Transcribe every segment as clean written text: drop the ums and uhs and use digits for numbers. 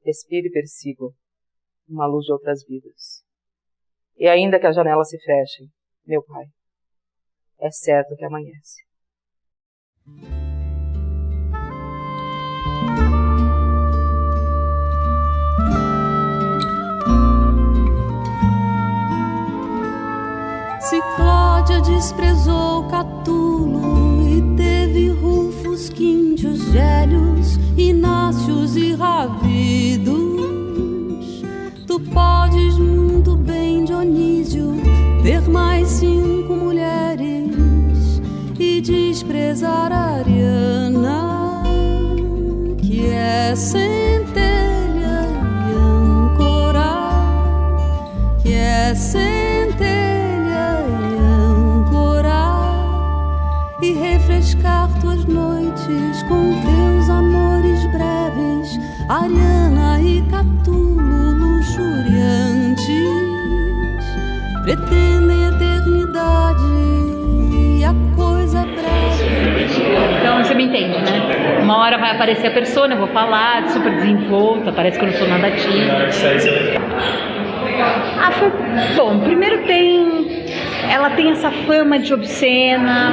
respiro e persigo uma luz de outras vidas. E ainda que as janelas se fechem, meu pai, é certo que amanhece. Ciclódia desprezou Catulo e teve Rufos, Quíntios, Gélios, Inácios e Ravidos. Tu podes muito bem, Dionísio, ter mais 5 mulheres e desprezar a Ariana, que é centelha e âncora, que é centelha e âncora, e refrescar tuas noites com teus amores breves, Ariana e Catulo luxuriantes, pretendem eternidade e a coisa é breve. Então você me entende, né? Uma hora vai aparecer a persona, eu vou falar, super desenvolta, parece que eu não sou nada tímida. Foi bom. Primeiro ela tem essa fama de obscena,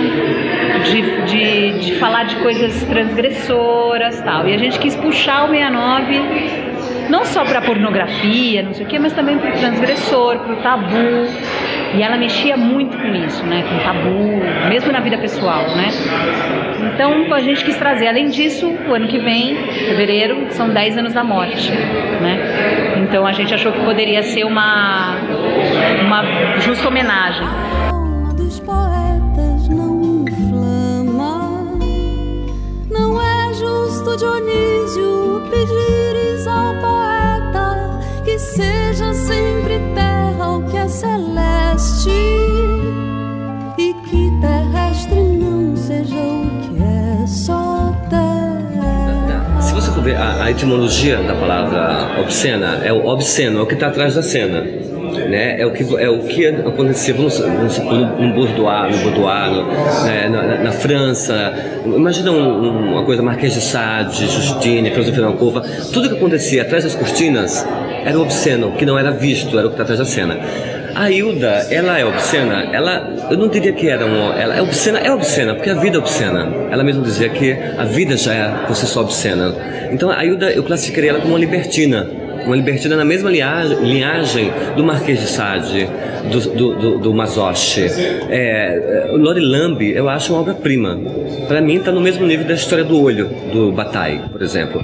de falar de coisas transgressoras, tal. E a gente quis puxar o 69 não só para pornografia, não sei o quê, mas também para o transgressor, para o tabu. E ela mexia muito com isso, né? Com tabu, mesmo na vida pessoal, né? Então a gente quis trazer. Além disso, o ano que vem, fevereiro, são 10 anos da morte, né? Então a gente achou que poderia ser uma justa homenagem. A alma dos poetas não inflama. Não é justo, Dionísio, pedires ao poeta que seja sempre terra o que é celeste, e que terrestre não seja o que é só terra. Se você for ver a etimologia da palavra obscena, é o obsceno, é o que está atrás da cena, né? É o que acontecia, vamos supor, no boudoir, na França. Imagina uma coisa, Marquês de Sade, Justine, Filosofia da Alcova. Tudo que acontecia atrás das cortinas era obsceno, que não era visto, era o que está atrás da cena. A Hilda, ela é obscena, eu não diria que ela é obscena, porque a vida é obscena. Ela mesma dizia que a vida já é por si só obscena. Então a Hilda, eu classificaria ela como uma libertina na mesma linhagem do Marquês de Sade, do Mazoche. O Lori Lambe, eu acho uma obra-prima. Para mim, está no mesmo nível da História do Olho, do Bataille, por exemplo.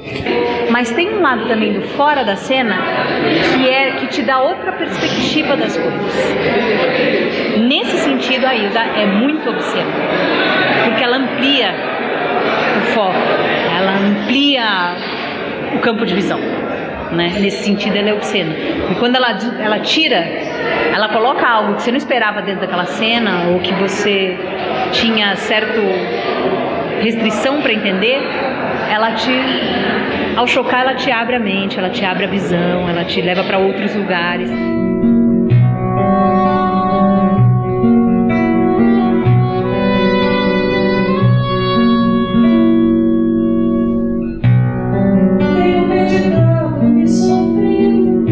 Mas tem um lado também do fora da cena que te dá outra perspectiva das coisas. Nesse sentido, a Hilda é muito obscena, porque ela amplia o foco, ela amplia o campo de visão, né? Nesse sentido, ela é obscena. E quando ela tira, ela coloca algo que você não esperava dentro daquela cena, ou que você tinha certa restrição para entender, ao chocar, ela te abre a mente, ela te abre a visão, ela te leva para outros lugares. Tenho meditado e sofrido,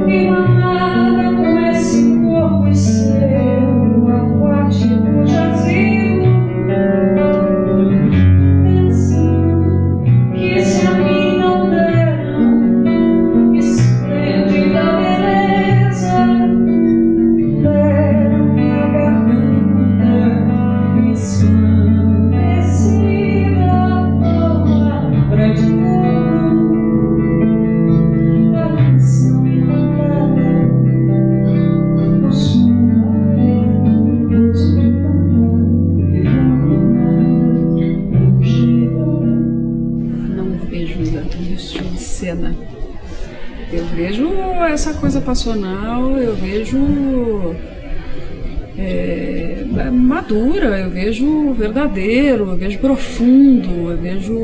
e nada com esse corpo seu, aquático jazido, pensando que se a mim não deram esplêndida beleza, deram-me a garganta ensandecida, palavra de ouro, a canção encantada, o som maravilhoso de Não vejo isso de cena. Eu vejo essa coisa passional, eu vejo madura, eu vejo verdadeiro, eu vejo profundo, eu vejo...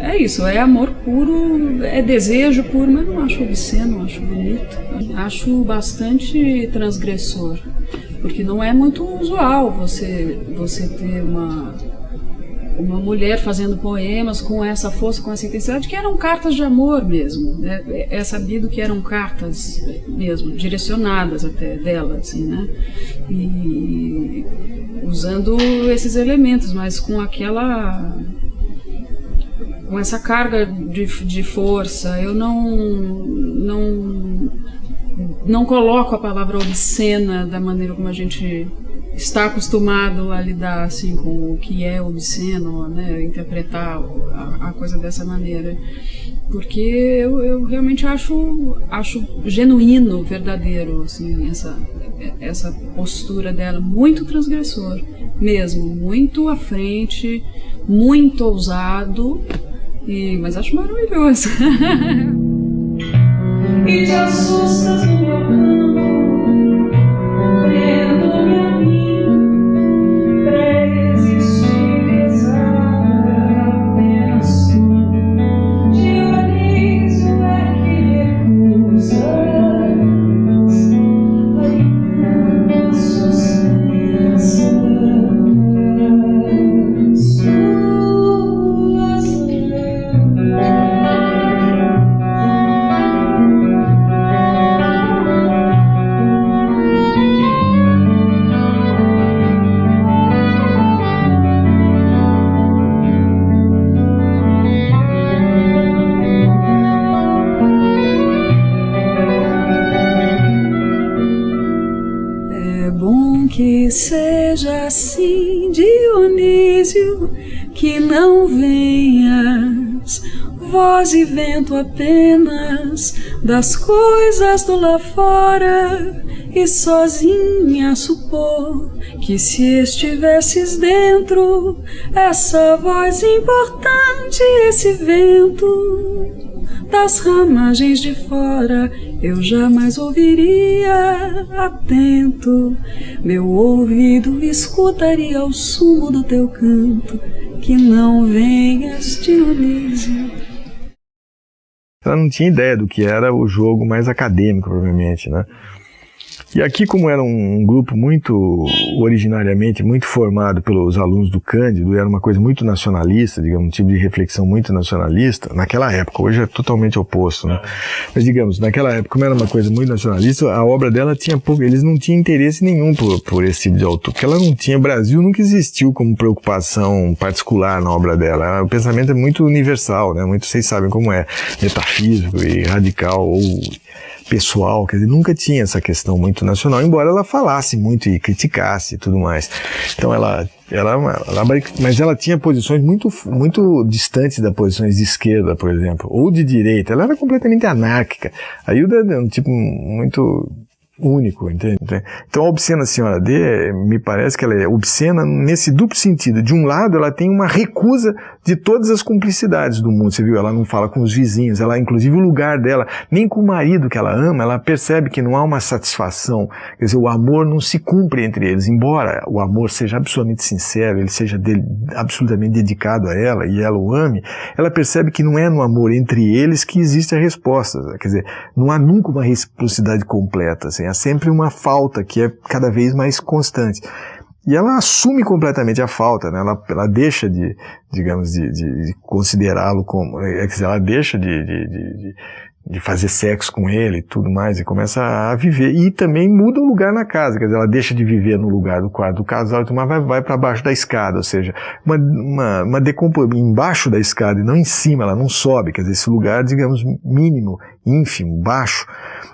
É isso, é amor puro, é desejo puro, mas não acho obsceno, acho bonito. Acho bastante transgressor, porque não é muito usual você ter uma mulher fazendo poemas com essa força, com essa intensidade, que eram cartas de amor mesmo, né? É sabido que eram cartas mesmo, direcionadas até dela, assim, né? E usando esses elementos, mas com essa carga de força. Eu não coloco a palavra obscena da maneira como a gente está acostumado a lidar assim com o que é obsceno, né, interpretar a coisa dessa maneira, porque eu realmente acho genuíno, verdadeiro, assim, essa postura dela, muito transgressor mesmo, muito à frente, muito ousado, mas acho maravilhoso. E te assustas no meu canto, prendo-me a mim, pra existir exata apenas tu. Dionísio é que recusas, ainda sustentas suas Que seja assim, Dionísio, que não venhas, voz e vento apenas das coisas do lá fora, e sozinha supor que se estivesses dentro, essa voz importante, esse vento das ramagens de fora, eu jamais ouviria atento, meu ouvido escutaria o sumo do teu canto, que não venhas, Dionísio. Ela não tinha ideia do que era o jogo mais acadêmico, provavelmente, né? E aqui, como era um grupo originariamente muito formado pelos alunos do Cândido, era uma coisa muito nacionalista, digamos, um tipo de reflexão muito nacionalista, naquela época, hoje é totalmente oposto, né? Mas, digamos, naquela época, como era uma coisa muito nacionalista, a obra dela tinha pouco, eles não tinham interesse nenhum por esse tipo de autor, porque ela não tinha, Brasil nunca existiu como preocupação particular na obra dela, o pensamento é muito universal, né? Muito, vocês sabem como é, metafísico e radical, ou pessoal, quer dizer, nunca tinha essa questão muito nacional, embora ela falasse muito e criticasse e tudo mais. Então mas ela tinha posições muito distantes das posições de esquerda, por exemplo, ou de direita. Ela era completamente anárquica. A Hilda é um tipo muito único, entende? Então a Obscena Senhora D, me parece que ela é obscena nesse duplo sentido. De um lado, ela tem uma recusa de todas as cumplicidades do mundo, você viu? Ela não fala com os vizinhos, ela, inclusive, o lugar dela, nem com o marido que ela ama, ela percebe que não há uma satisfação, quer dizer, o amor não se cumpre entre eles, embora o amor seja absolutamente sincero, ele seja absolutamente dedicado a ela e ela o ame, ela percebe que não é no amor entre eles que existe a resposta, quer dizer, não há nunca uma reciprocidade completa, assim, há sempre uma falta que é cada vez mais constante. E ela assume completamente a falta, né? Ela deixa de considerá-lo como, quer dizer, ela deixa de fazer sexo com ele e tudo mais, e começa a viver. E também muda o lugar na casa, quer dizer, ela deixa de viver no lugar do quarto do casal e tudo mais, vai para baixo da escada, ou seja, uma decomposição embaixo da escada e não em cima, ela não sobe, quer dizer, esse lugar, digamos, mínimo, ínfimo, baixo.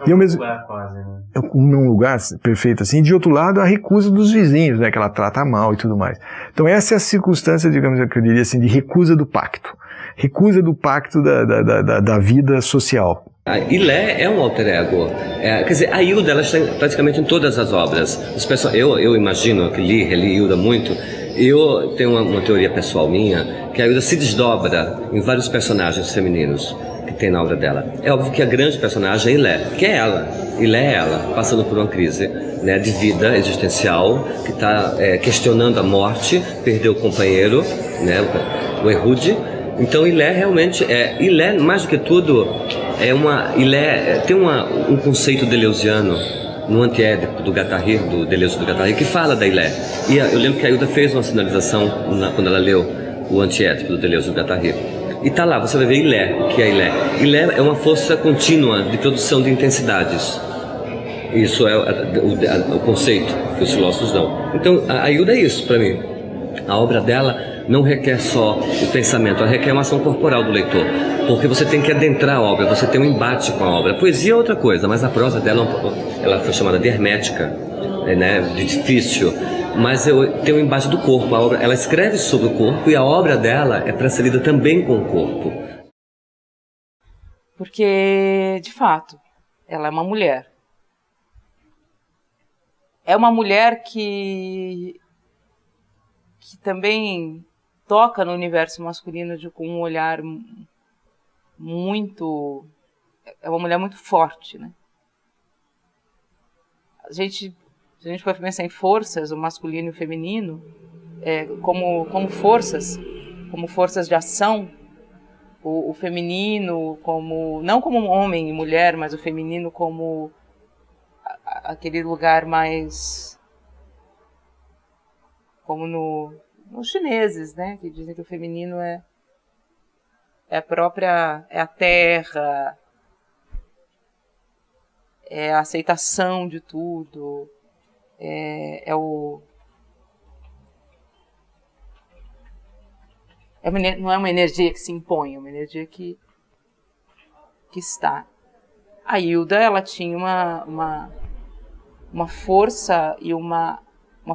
E ao mesmo num lugar perfeito assim, de outro lado a recusa dos vizinhos, né, que ela trata mal e tudo mais. Então essa é a circunstância, digamos, que eu diria assim, de recusa do pacto da vida social. A Ilé é um alter ego, quer dizer, a Hilda ela está praticamente em todas as obras. Eu imagino que reli Hilda muito. Eu tenho uma teoria pessoal minha, que a Hilda se desdobra em vários personagens femininos que tem na obra dela. É óbvio que a grande personagem é Ilé, que é ela. Ilé é ela, passando por uma crise, né, de vida existencial, que está questionando a morte, perdeu o companheiro, né, o Ehud. Então Ilé realmente Ilé, mais do que tudo, Ilé tem um conceito deleuziano no Antiédipo do Guattari, do Deleuze do Guattari, que fala da Ilé. E eu lembro que a Hilda fez uma sinalização quando ela leu o antiético do Deleuze do Guattari. E tá lá, você vai ver Ilé. O que é Ilé? Ilé é uma força contínua de produção de intensidades. Isso é o conceito que os filósofos dão. Então, a Hilda é isso para mim. A obra dela não requer só o pensamento, ela requer uma ação corporal do leitor. Porque você tem que adentrar a obra, você tem um embate com a obra. A poesia é outra coisa, mas a prosa dela, ela foi chamada de hermética, né, de difícil. Mas tem um embate do corpo. A obra, ela escreve sobre o corpo e a obra dela é para ser lida também com o corpo. Porque, de fato, ela é uma mulher. É uma mulher que também toca no universo masculino com um olhar muito... É uma mulher muito forte, né? Se a gente for pensar em forças, o masculino e o feminino, como forças de ação, o feminino não como homem e mulher, mas o feminino como aquele lugar mais, como nos chineses, né, que dizem que o feminino é a terra, é a aceitação de tudo, não é uma energia que se impõe, é uma energia que está. A Hilda, ela tinha uma força e uma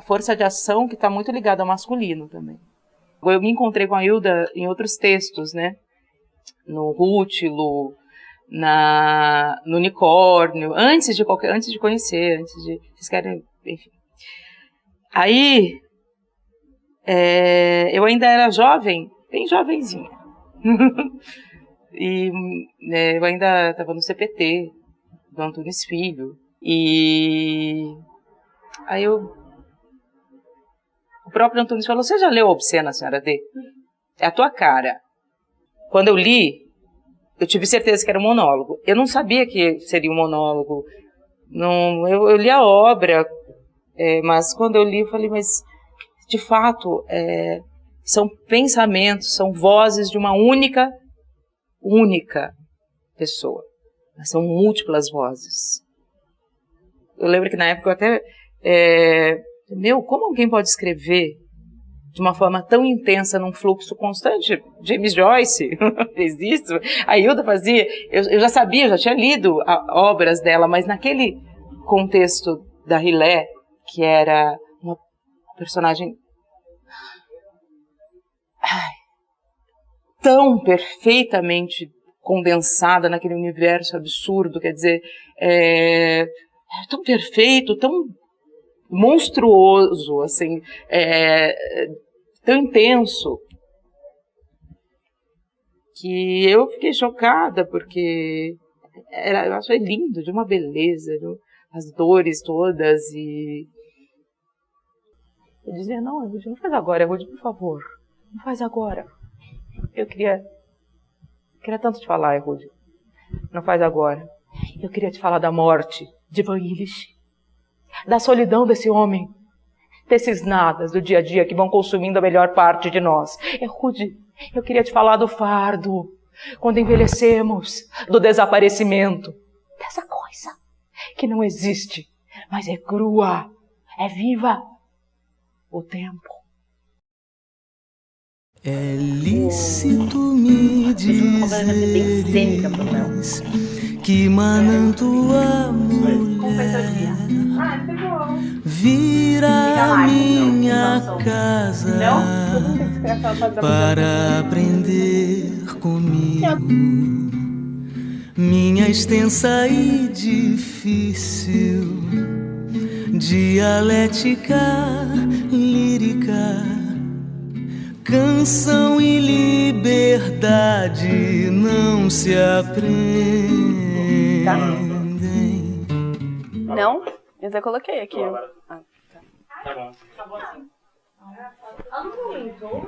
força de ação que está muito ligada ao masculino também. Eu me encontrei com a Hilda em outros textos, né? No Rútilo, no Unicórnio, antes de conhecer, vocês querem, enfim. Aí, eu ainda era jovem, bem jovenzinha. E eu ainda estava no CPT, do Antunes Filho. E aí o próprio Antunes falou: você já leu Obscena, Senhora D? É a tua cara. Quando eu li, eu tive certeza que era um monólogo. Eu não sabia que seria um monólogo. Não, eu li a obra, mas quando eu li, eu falei, mas de fato, são pensamentos, são vozes de uma única pessoa. Mas são múltiplas vozes. Eu lembro que na época eu até... como alguém pode escrever de uma forma tão intensa, num fluxo constante? James Joyce fez isso. A Hilda fazia... Eu já sabia, eu já tinha lido obras dela, mas naquele contexto da Rilé, que era uma personagem tão perfeitamente condensada naquele universo absurdo, quer dizer, tão perfeito, tão monstruoso, assim, tão intenso, que eu fiquei chocada, porque eu achei lindo, de uma beleza, as dores todas, e eu dizia, não, Rudy, não faz agora, Rudy, por favor, não faz agora. Eu queria tanto te falar, Rudy, não faz agora. Eu queria te falar da morte de Van Illich, da solidão desse homem, desses nadas do dia a dia que vão consumindo a melhor parte de nós. Rudy, eu queria te falar do fardo, quando envelhecemos, do desaparecimento, dessa coisa que não existe, mas é crua, é viva, o tempo. É lícito me dizeres que manando a mulher virá minha casa para aprender comigo minha extensa e difícil dialética lírica, canção e liberdade não se aprendem. Não? Eu já coloquei aqui. Tá bom.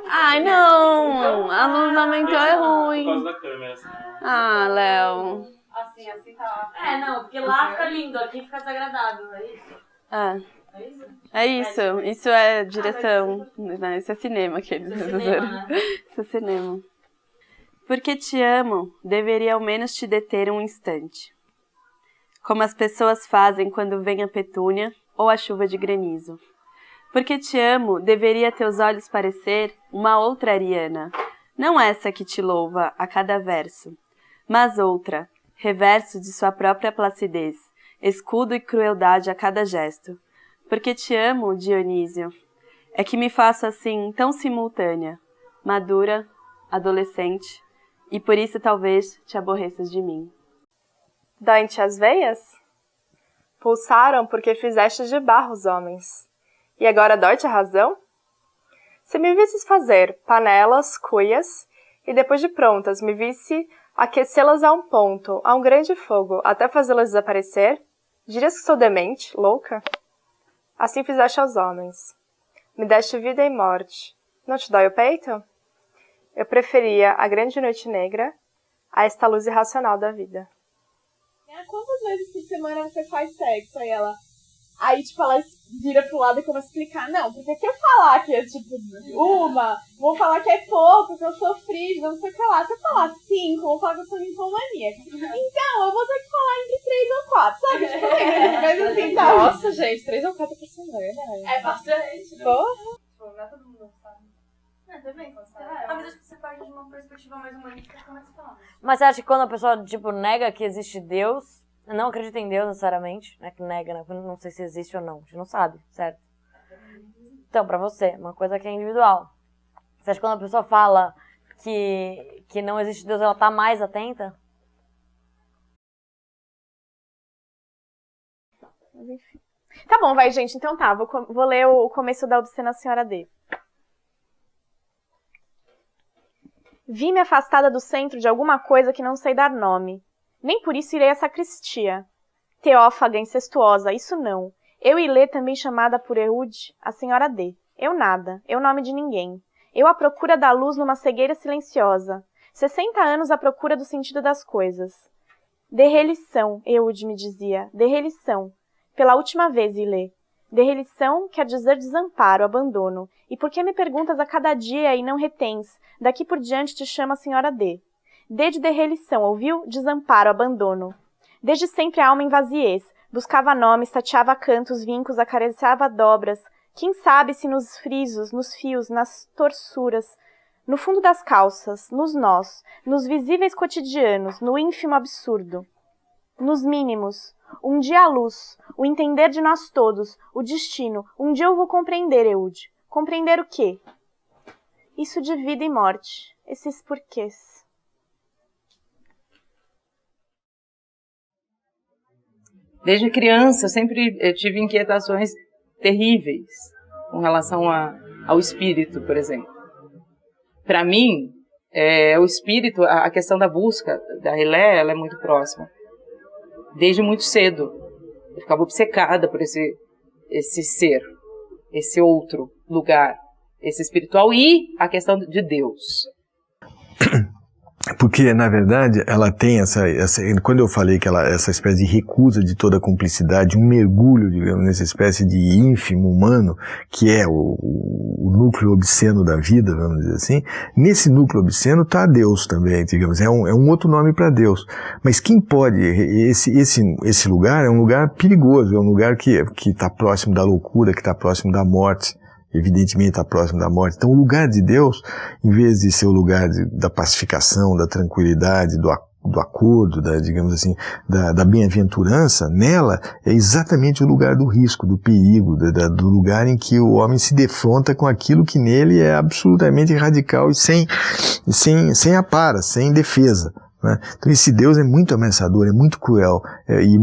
Ai, não! A luz aumentou, é ruim. Por causa da câmera, assim. Ah, Léo. Assim tá. Não, porque lá fica lindo, aqui fica desagradável, é isso? É isso. Isso é direção. Não, isso é cinema. Isso é cinema. Porque te amo, deveria ao menos te deter um instante. Como as pessoas fazem quando vem a petúnia ou a chuva de granizo. Porque te amo, deveria teus olhos parecer uma outra Ariana. Não essa que te louva a cada verso, mas outra, reverso de sua própria placidez, escudo e crueldade a cada gesto. Porque te amo, Dionísio, é que me faço assim tão simultânea, madura, adolescente, e por isso talvez te aborreças de mim. Doem-te as veias? Pulsaram porque fizeste de barro os homens. E agora dói-te a razão? Se me visses fazer panelas, cuias, e depois de prontas me visse aquecê-las a um ponto, a um grande fogo, até fazê-las desaparecer, dirias que sou demente, louca? Assim fizeste aos homens. Me deste vida e morte. Não te dói o peito? Eu preferia a grande noite negra a esta luz irracional da vida. Quantas vezes por semana você faz sexo? Aí, tipo, ela vira pro lado e começa a explicar. Não, porque se eu falar que é, tipo, vão falar que é pouco, que eu sou frígida, não sei o que lá. Se eu falar 5, vão falar que eu sou ninfomaníaca. Então, eu vou ter que falar entre 3 ou 4, sabe? Tipo, mas assim, tá. Nossa, gente, 3 ou 4 por semana. É bastante, né? Porra. Tipo, não é todo mundo sabe. Não, também, sabe? Mas acho que você parte de uma perspectiva mais humanista, como é que você fala? Mas você acha que quando a pessoa, tipo, nega que existe Deus, não acredita em Deus necessariamente, né? Que nega, né? Não sei se existe ou não, a gente não sabe, certo? Então, pra você, uma coisa que é individual. Você acha que quando a pessoa fala que não existe Deus, ela tá mais atenta? Tá bom, vai, gente. Então tá, vou ler o começo da Obscena Senhora D. Vi-me afastada do centro de alguma coisa que não sei dar nome. Nem por isso irei à sacristia. Teófaga, incestuosa, isso não. Eu e Lê, também chamada por Eude, a Senhora D. Eu nada, eu nome de ninguém. Eu à procura da luz numa cegueira silenciosa. 60 anos à procura do sentido das coisas. Derrelição, Eude me dizia, derrelição. Pela última vez, Ilê. Derrelição quer dizer desamparo, abandono. E por que me perguntas a cada dia e não retens? Daqui por diante te chama a Senhora D. D de derrelição, ouviu? Desamparo, abandono. Desde sempre a alma em vaziez. Buscava nomes, tateava cantos, vincos, acariciava dobras. Quem sabe se nos frisos, nos fios, nas torçuras, no fundo das calças, nos nós, nos visíveis cotidianos, no ínfimo absurdo. Nos mínimos. Um dia a luz, o entender de nós todos, o destino. Um dia eu vou compreender, Eude. Compreender o quê? Isso de vida e morte. Esses porquês. Desde criança, eu sempre tive inquietações terríveis com relação ao espírito, por exemplo. Para mim, o espírito, a questão da busca da Relé, ela é muito próxima. Desde muito cedo. Eu ficava obcecada por esse ser, esse outro lugar, esse espiritual e a questão de Deus. Porque, na verdade, ela tem quando eu falei que essa espécie de recusa de toda cumplicidade, um mergulho, digamos, nessa espécie de ínfimo humano, que é o núcleo obsceno da vida, vamos dizer assim, nesse núcleo obsceno está Deus também, digamos, é um outro nome para Deus. Mas quem pode, esse lugar é um lugar perigoso, é um lugar que está próximo da loucura, que está próximo da morte. Evidentemente está próximo da morte. Então o lugar de Deus, em vez de ser o lugar da pacificação, da tranquilidade, do acordo, digamos assim, da bem-aventurança, nela é exatamente o lugar do risco, do perigo, do lugar em que o homem se defronta com aquilo que nele é absolutamente radical e sem apara, sem defesa. Né? Então esse Deus é muito ameaçador, é muito cruel, e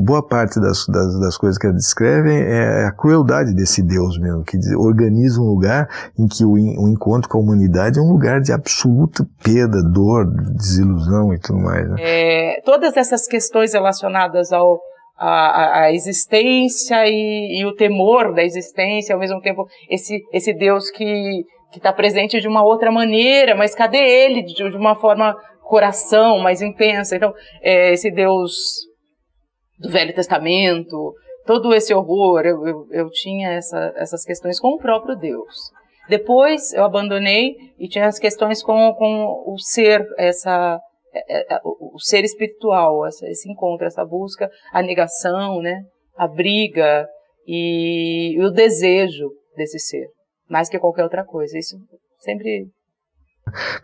boa parte das coisas que ela descreve é a crueldade desse Deus mesmo, que organiza um lugar em que o encontro com a humanidade é um lugar de absoluta perda, dor, desilusão e tudo mais. Né? Todas essas questões relacionadas à existência e o temor da existência, ao mesmo tempo esse Deus que está presente de uma outra maneira, mas cadê ele de uma forma coração mais intensa? Então, esse Deus do Velho Testamento, todo esse horror, eu tinha essas questões com o próprio Deus. Depois eu abandonei e tinha as questões com o ser, o ser espiritual, esse encontro, essa busca, a negação, né? A briga e o desejo desse ser, mais que qualquer outra coisa. Isso sempre...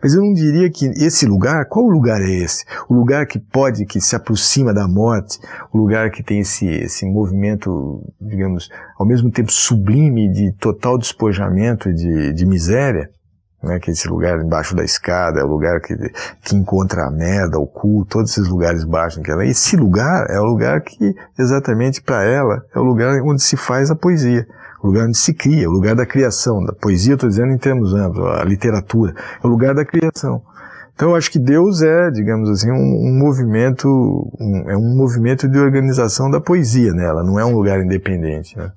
Mas eu não diria que esse lugar, qual lugar é esse? O lugar que se aproxima da morte, o lugar que tem esse movimento, digamos, ao mesmo tempo sublime de total despojamento de miséria, né? Que é esse lugar embaixo da escada, é o lugar que encontra a merda, o cu, todos esses lugares baixos. Esse lugar é o lugar que, exatamente para ela, é o lugar onde se faz a poesia. O lugar onde se cria, o lugar da criação, da poesia, estou dizendo em termos amplos, a literatura, é o lugar da criação. Então eu acho que Deus é, digamos assim, um movimento de organização da poesia, né? Ela não é um lugar independente, né?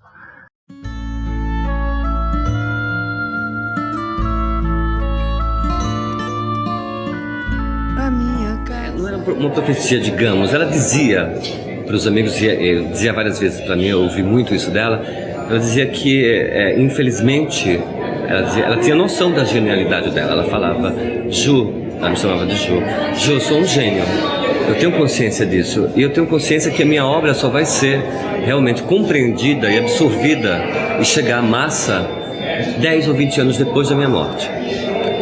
Não era uma profecia, digamos, ela dizia para os amigos, dizia várias vezes para mim, eu ouvi muito isso dela. Ela dizia que, infelizmente, ela tinha noção da genialidade dela. Ela falava, Ju, ela me chamava de Ju, eu sou um gênio, eu tenho consciência disso. E eu tenho consciência que a minha obra só vai ser realmente compreendida e absorvida e chegar à massa 10 ou 20 anos depois da minha morte.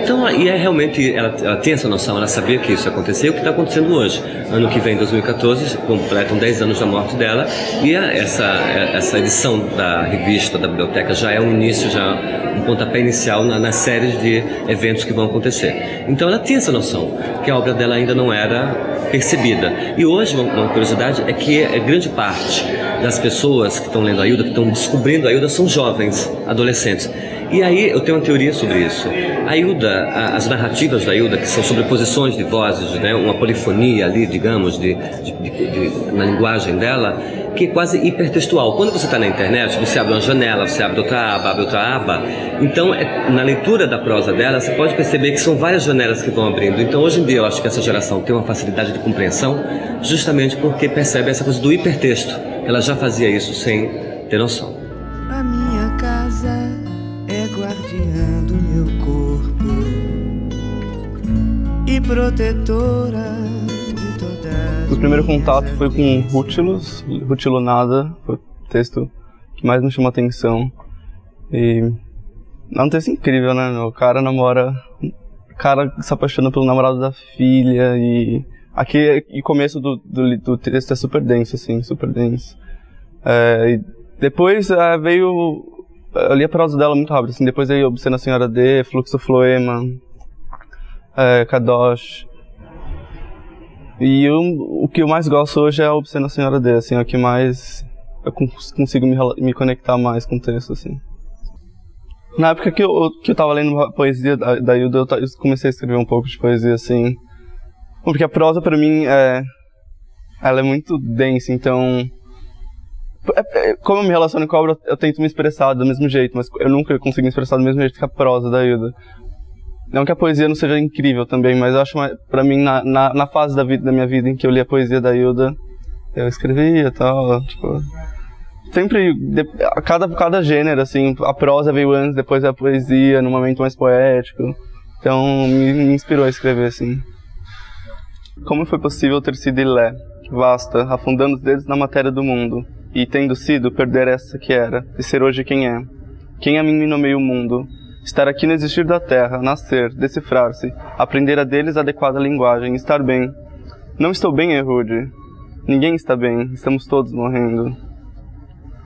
Então, e realmente, ela tem essa noção, ela sabia que isso ia acontecer, o que está acontecendo hoje. Ano que vem, 2014, completam 10 anos da morte dela, e essa edição da revista, da biblioteca, já é um início, já um pontapé inicial nas séries de eventos que vão acontecer. Então ela tinha essa noção, que a obra dela ainda não era percebida. E hoje, uma curiosidade é que grande parte das pessoas que estão lendo a Ailda, que estão descobrindo a Ailda, são jovens, adolescentes. E aí eu tenho uma teoria sobre isso. A Ailda, as narrativas da Ailda, que são sobreposições de vozes, né, uma polifonia ali, digamos, na linguagem dela, que é quase hipertextual. Quando você está na internet, você abre uma janela, você abre outra aba. Então, na leitura da prosa dela, você pode perceber que são várias janelas que vão abrindo. Então, hoje em dia, eu acho que essa geração tem uma facilidade de compreensão justamente porque percebe essa coisa do hipertexto. Ela já fazia isso sem ter noção. A minha casa é guardiã do meu corpo e protetora de todas. O primeiro contato foi com Rútilus, Rutilonada, foi o texto que mais me chamou a atenção. E é um texto incrível, né? O cara se apaixona pelo namorado da filha e aqui o começo do texto é super denso, assim, super denso. E depois veio... Eu li a prosa dela muito rápido, assim, depois veio Obscena Senhora D, Fluxo Floema, Kadosh. E o que eu mais gosto hoje é a Obscena Senhora D, assim, é o que mais eu consigo me conectar mais com o texto, assim. Na época que eu tava lendo a poesia da Ailda, eu comecei a escrever um pouco de poesia, assim. Porque a prosa, pra mim, ela é muito densa, então... Como eu me relaciono com a obra, eu tento me expressar do mesmo jeito, mas eu nunca consigo me expressar do mesmo jeito que a prosa da Ailda. Não que a poesia não seja incrível também, mas eu acho, pra mim, na fase da minha vida em que eu li a poesia da Ailda, eu escrevia e tal, tipo... Sempre, cada gênero, assim, a prosa veio antes, depois veio a poesia, num momento mais poético. Então, me inspirou a escrever, assim. Como foi possível ter sido Ilé, vasta, afundando os dedos na matéria do mundo, e tendo sido, perder essa que era, e ser hoje quem é? Quem a mim me nomeia o mundo? Estar aqui no existir da terra, nascer, decifrar-se, aprender a deles a adequada linguagem, estar bem. Não estou bem, Erude. Ninguém está bem, estamos todos morrendo.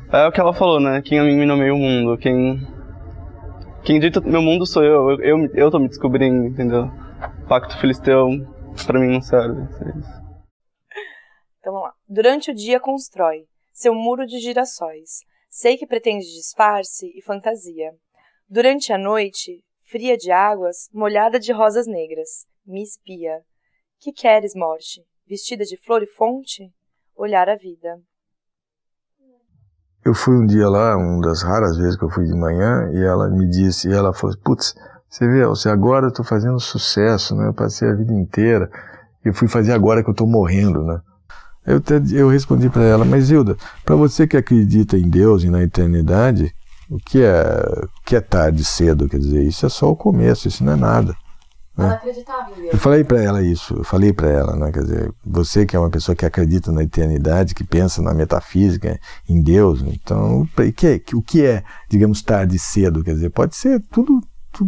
É o que ela falou, né? Quem a mim me nomeia o mundo, quem dita meu mundo sou eu tô me descobrindo, entendeu? Pacto Filisteu, pra mim não serve. Então vamos lá. Durante o dia constrói seu muro de girassóis. Sei que pretende disfarce e fantasia. Durante a noite, fria de águas, molhada de rosas negras, me espia. Que queres, morte? Vestida de flor e fonte? Olhar a vida. Eu fui um dia lá, uma das raras vezes que eu fui de manhã, e ela me disse, e ela falou, putz, você vê, agora eu tô fazendo sucesso, né? Eu passei a vida inteira, eu fui fazer agora que eu tô morrendo, né? Eu respondi para ela, mas Hilda, para você que acredita em Deus e na eternidade, o que é tarde cedo, quer dizer, isso é só o começo, isso não é nada. Ela né? acreditava em Deus. Eu falei para ela isso, né? Quer dizer, você que é uma pessoa que acredita na eternidade, que pensa na metafísica, em Deus, então, o que é, digamos, tarde cedo, quer dizer, pode ser tudo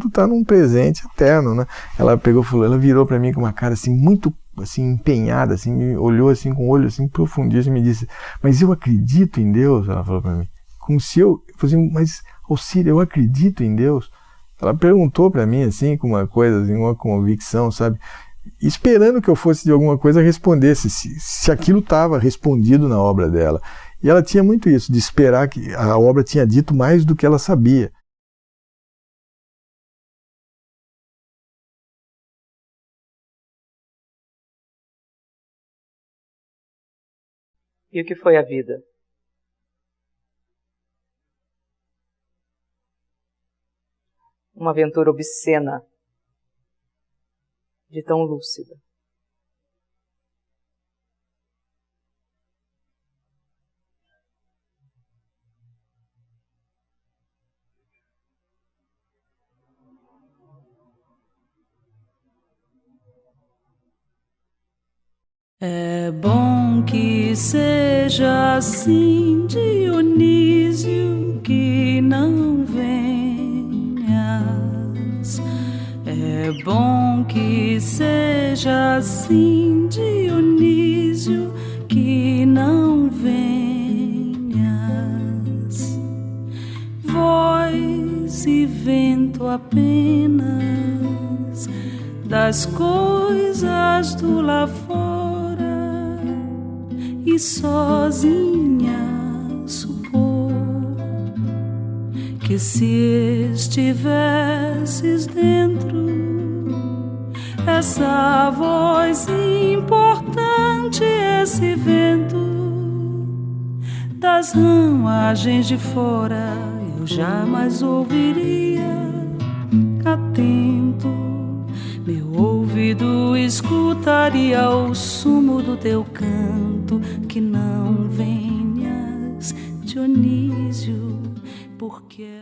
está num presente eterno, né? Ela falou, ela virou para mim com uma cara assim muito assim empenhada, assim, me olhou assim com o olho assim profundíssimo e me disse: "Mas eu acredito em Deus", ela falou para mim. Como se eu fosse, mas Alcira, eu acredito em Deus. Ela perguntou para mim assim com uma coisa, assim, uma convicção, sabe? Esperando que eu fosse de alguma coisa respondesse se aquilo estava respondido na obra dela. E ela tinha muito isso, de esperar que a obra tinha dito mais do que ela sabia. E o que foi a vida? Uma aventura obscena, de tão lúcida. É bom que seja assim, Dionísio, que não venhas. É bom que seja assim, Dionísio, que não venhas. Voz e vento apenas das coisas do lá fora, e sozinha supor que se estivesses dentro, essa voz importante, esse vento das ramagens de fora, eu jamais ouviria atento. Meu ouvido escutaria o sumo do teu canto. Que não venhas, Dionísio, porque